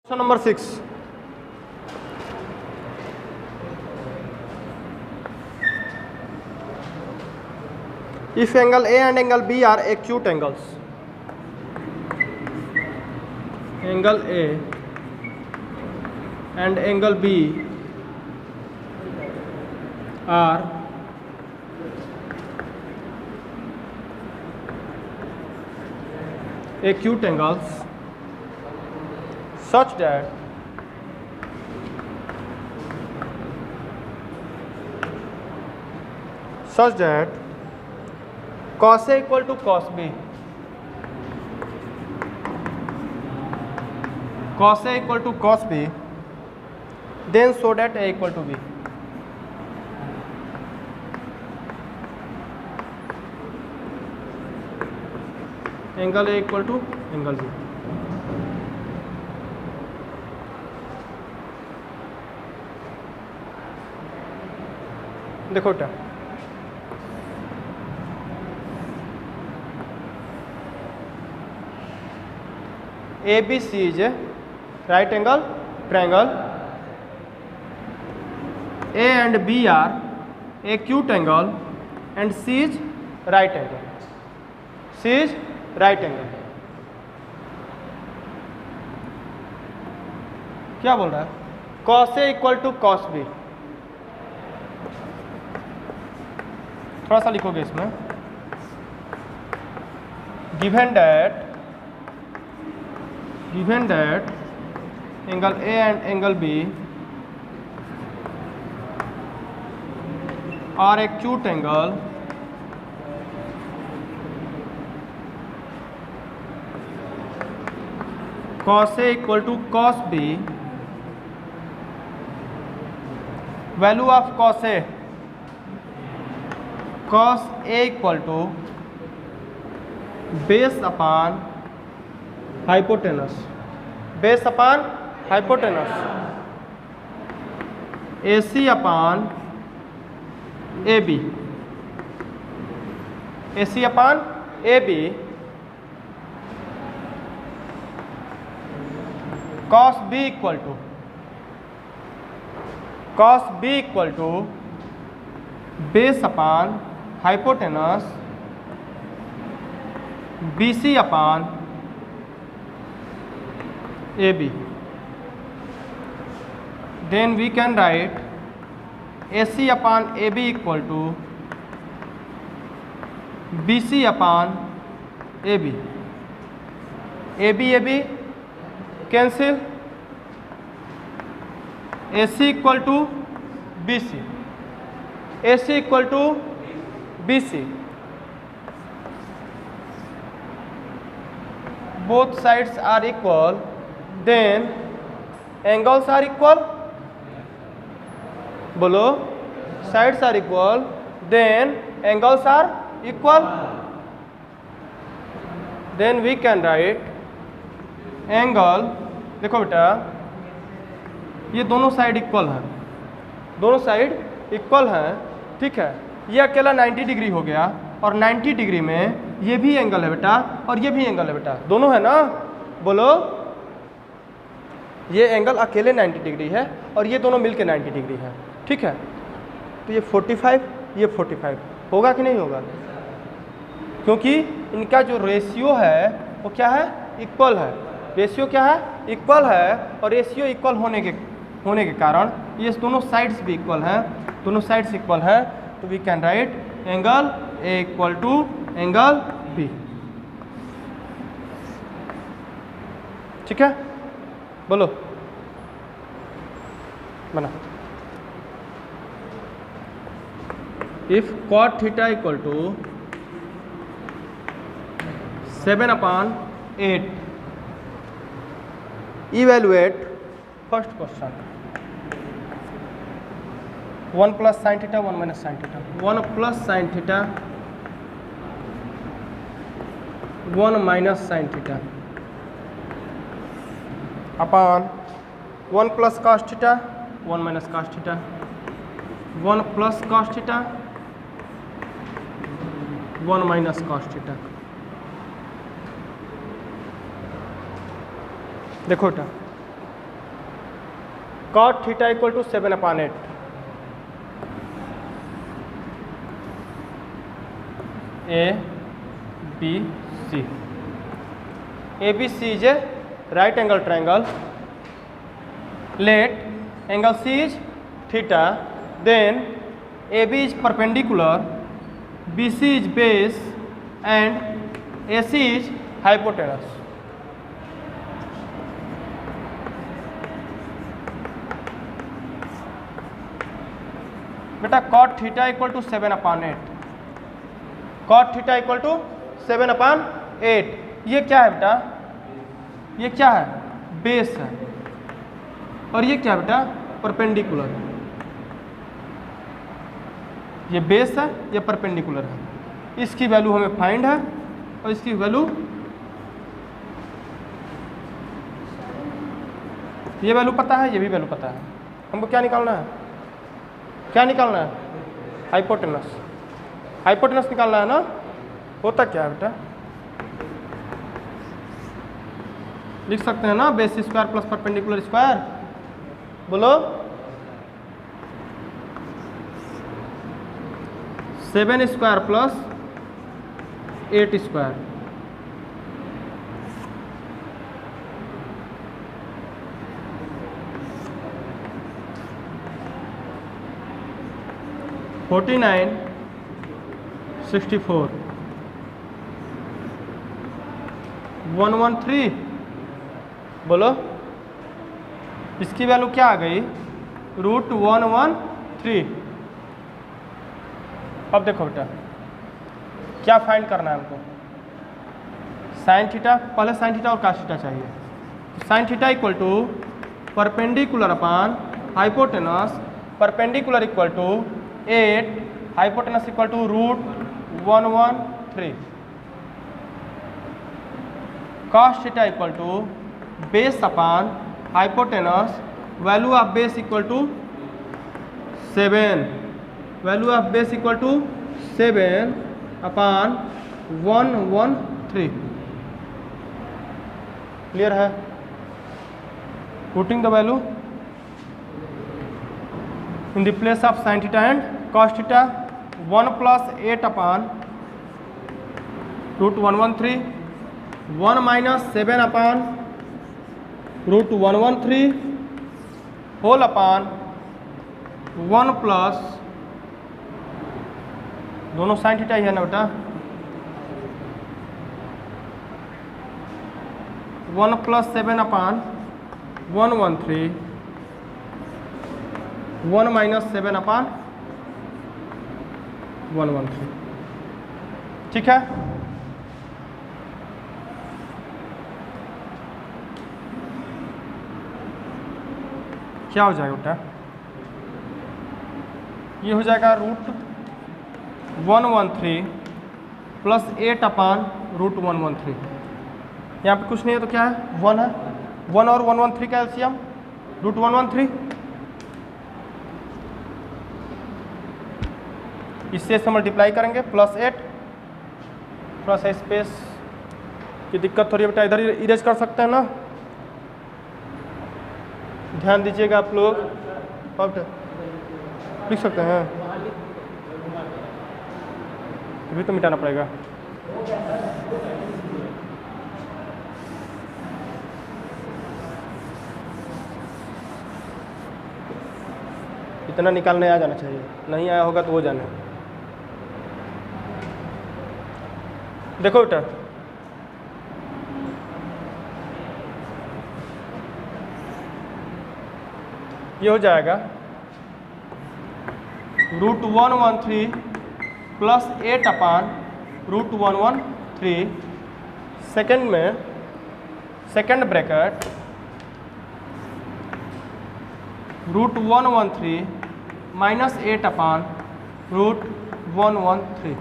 Question number 6. If angle A and angle B are acute angles, angle A and angle B are acute angles such that cos A equal to cos B, cos A equal to cos B, then so that A equal to B. Angle A equal to angle B. देखो क्या ABC is a right angle triangle. A and B are acute angle and C is right angle. C is right angle. क्या बोल रहा है? cos A equal to cos B. थोड़ा सा लिखोगे इसमें. Given that angle A and angle B are acute angle cos A equal to cos B, value of cos A equal to base upon hypotenuse, base upon hypotenuse, AC upon AB, AC upon AB, cos B equal to base upon hypotenuse BC upon AB. Then we can write AC upon AB equal to BC upon AB. AB cancel. AC equal to BC. AC equal to BC. Both sides are equal, then angles are equal. बोलो, sides are equal, then angles are equal. Then we can write angle. देखो बेटा, ये दोनों side equal हैं, दोनों side equal हैं, ठीक है. ये अकेला 90 डिग्री हो गया और 90 डिग्री में ये भी एंगल है बेटा और ये भी एंगल है बेटा, दोनों है ना. बोलो, ये एंगल अकेले 90 डिग्री है और ये दोनों मिलके 90 डिग्री है, ठीक है. तो ये 45, ये 45 होगा कि नहीं होगा? क्योंकि इनका जो रेशियो है वो क्या है? इक्वल है. रेशियो क्या है? इक्वल है. और रेशियो इक्वल होने के कारण ये दोनों साइड्स भी इक्वल हैं, दोनों साइड्स इक्वल हैं. तो we can write angle A equal to angle B. ठीक है, बोलो, बना. If cot theta equal to 7/8, evaluate first question. 1 plus sin theta, 1 minus sin theta. 1 plus sin theta, 1 minus sin theta upon 1 plus cos theta, 1 minus cos theta, 1 plus cos theta, 1 minus cos theta. देखो बेटा, cot theta equal to 7/8। ABC. ABC is a right angle triangle. Let angle C is theta. Then AB is perpendicular, BC is base, and AC is hypotenuse. बेटा cot theta equal to 7/8। cot theta equal to 7/8। ये क्या है बेटा? ये क्या है? Base है। और ये क्या है बेटा? परपेंडिकुलर। ये बेस है, ये परपेंडिकुलर है। इसकी वैल्यू हमें फाइंड है और इसकी वैल्यू, ये वैल्यू पता है, ये भी वैल्यू पता है। हमको क्या निकालना है? क्या निकालना है? हाइपोटेनस। हाइपोटेनस निकालना है ना। होता क्या है बेटा? लिख सकते हैं ना, base square plus perpendicular square. बोलो 7 स्क्वायर प्लस 8 स्क्वायर। (49, 64, 113। बोलो इसकी वैल्यू क्या आ गई? √113। अब देखो बेटा क्या फाइंड करना है हमको? साइन थीटा, पहले साइन थीटा और कास थीटा चाहिए। तो sine theta equal to perpendicular upon hypotenuse. Perpendicular equal to 8, hypotenuse equal to √113। cos theta equal to base upon hypotenuse, value of base equal to 7, value of base equal to 7 upon 113। Clear है? Putting the value in the place of sin theta and cos theta, 1 plus 8 upon √113, 1 minus 7 upon √113 whole upon 1 plus, दोनों sin theta ही है ना बेटा, 1 plus 7 upon 113, 1 minus 7 upon 113। ठीक है? क्या हो जाएगा बेटा? ये हो जाएगा √113 प्लस 8 अपान √113। यहाँ पे कुछ नहीं है तो क्या है? 1 है। 1 और 113 का एलसीएम √113। इससे से मल्टीप्लाई करेंगे प्लस 8, थोड़ा सा स्पेस की दिक्कत थोड़ी बेटा, इधर इरेज कर सकते हैं ना। ध्यान दीजिएगा आप लोग, लिख सकते हैं, अभी तो मिटाना पड़ेगा। इतना निकालने आ जाना चाहिए, नहीं आया होगा तो वो जाने। देखो बेटा ये हो जाएगा √113 प्लस 8 अपान √113, सेकेंड में second bracket √113 minus 8 upon √113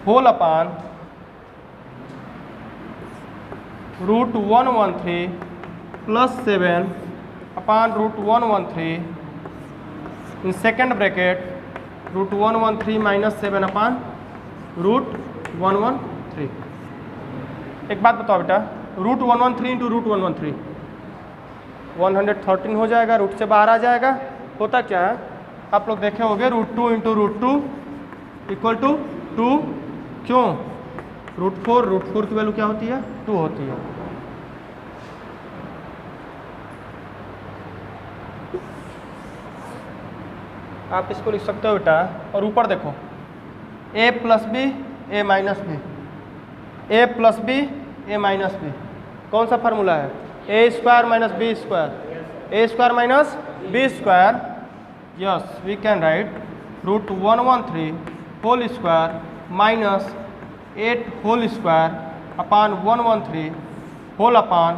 whole upon √113 plus 7 upon √113 in second bracket √113 minus 7 upon √113। एक बात बताओ बेटा, √113 इंटू √113 113 हो जाएगा, रूट से बाहर आ जाएगा। होता क्या है आप लोग देखे होंगे, √2 इंटू √2 इक्वल टू 2, क्यों? √4 की वैल्यू क्या होती है? 2 होती है। आप इसको लिख सकते हो बेटा, और ऊपर देखो a plus B A minus B, a plus B A minus B, कौन सा फार्मूला है? A square minus B square, A square minus B square. Yes, we can write √113 whole square minus 8 whole square upon 113 whole upon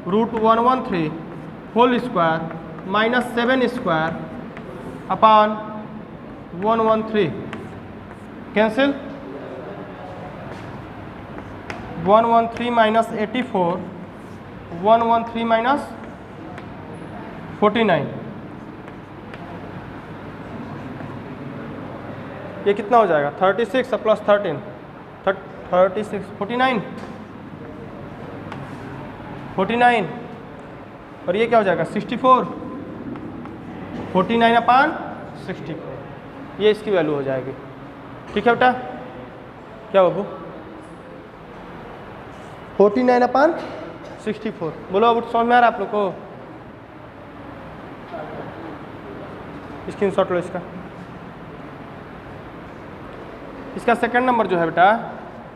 √113 whole square minus 7 square upon 113। Cancel, 113 minus 84, 113 minus 49, ये कितना हो जाएगा? 36 plus 13, 36, 49, और ये क्या हो जाएगा? 64, 49 upon 64, ये इसकी वैल्यू हो जाएगी। ठीक है बेटा, क्या बाबू? 49 अपान 64। बोलो अब समझ में आ रहा है आप लोग को? स्क्रीनशॉट लो इसका। इसका सेकंड नंबर जो है बेटा,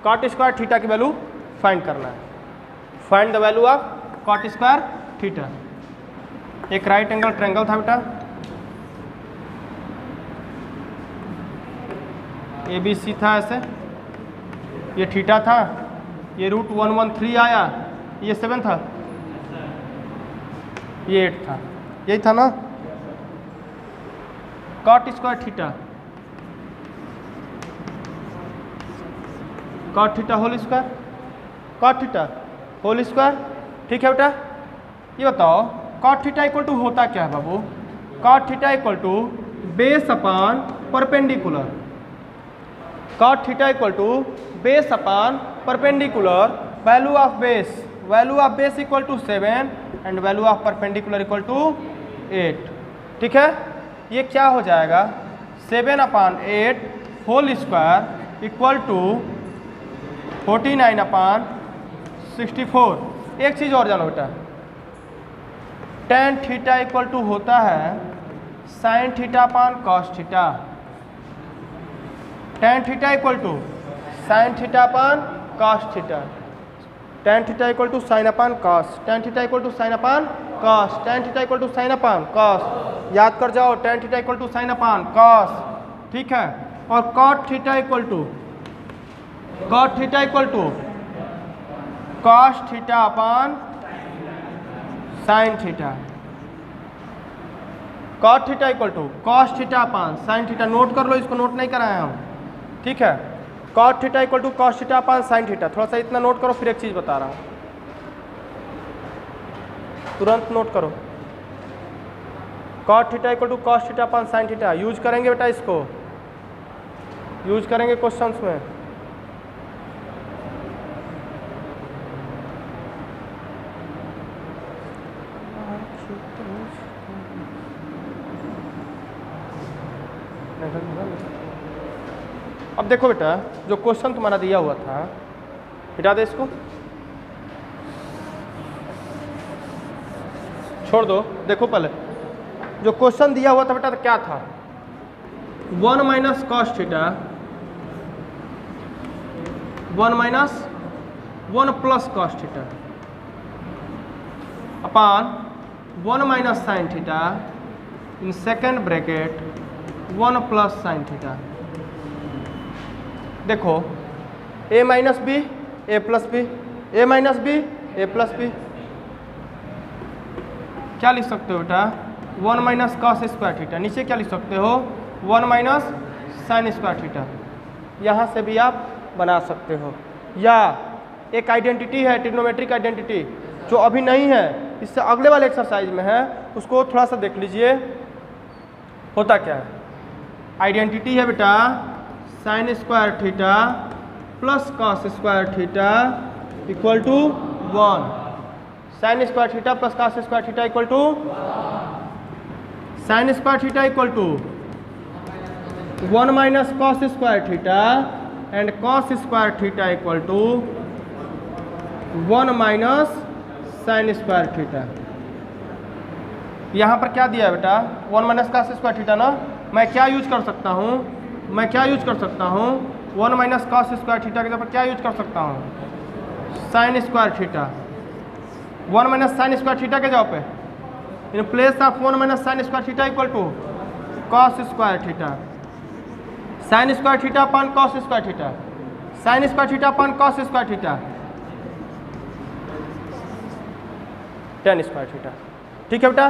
कॉट स्क्वायर थीटा की वैल्यू फाइंड करना है। Find the value of cot square theta. एक राइट एंगल ट्रायंगल था बेटा, ABC था ऐसे, ये थीटा था, ये √113 आया, ये 7 था, ये 8 था, यही था ना? Cot square theta, cot theta whole square, cot theta whole square. ठीक है बेटा, ये बताओ कॉट थीटा इक्वल टू होता क्या है बाबू? Cot theta equal to base upon perpendicular, cot theta equal to base upon perpendicular, value of base equal to 7 and value of perpendicular equal to 8। ठीक है, ये क्या हो जाएगा? 7 upon 8 whole square equal to 49 upon 64। एक चीज़ और जानो बेटा, टेन थीटा इक्वल टू होता है sine theta upon cos theta. Tan theta equal to sine theta upon cos theta, tan theta equal to sine upon cos, tan theta equal to sine upon cos, tan theta equal to sine upon cos. याद कर जाओ, tan theta equal to sine upon cos. ठीक है, और cot theta equal to cot theta equal to cos theta upon sine theta, cot theta equal to cos theta upon sine theta. Note कर लो, इसको note नहीं कराए हम। ठीक है, cot theta equal to cos theta upon sine theta. थोड़ा सा इतना नोट करो, फिर एक चीज़ बता रहा हूँ, तुरंत नोट करो। Cot theta equal to cos theta upon sine theta use करेंगे बेटा, इसको यूज करेंगे क्वेश्चंस में। अब देखो बेटा, जो क्वेश्चन तुम्हारा दिया हुआ था, हटा दे इसको, छोड़ दो। देखो पहले जो क्वेश्चन दिया हुआ था बेटा, तो क्या था? 1 minus cos theta, 1 minus 1 plus cos theta upon 1 minus sine theta in second bracket 1 plus sine theta. देखो a minus B A plus B, A minus B A plus B, क्या लिख सकते हो बेटा? 1 माइनस कॉस स्क्वायर थीटा, नीचे क्या लिख सकते हो? 1 माइनस साइन स्क्वायर थीटा। यहाँ से भी आप बना सकते हो, या एक आइडेंटिटी है ट्रिग्नोमेट्रिक आइडेंटिटी, जो अभी नहीं है, इससे अगले वाले एक्सरसाइज में है, उसको थोड़ा सा देख लीजिए। होता क्या है? आइडेंटिटी है बेटा sine square theta plus cos square theta equal to 1। Sine square theta plus cos square theta equal to sine square theta equal to 1 minus cos square theta and cos square theta equal to 1 minus sine square theta. यहाँ पर क्या दिया है बेटा 1 minus cos square theta ना, मैं क्या use कर सकता हूँ, मैं क्या यूज कर सकता हूँ 1 माइनस कॉस स्क्वायर थीटा के जगह पर क्या यूज कर सकता हूँ sine square theta. 1 minus sine square theta के जगह पे in place of 1 minus sine square theta equal to cos square theta, sine square theta upon cos square theta, sine square theta upon cos square theta, tan square theta. ठीक है बेटा।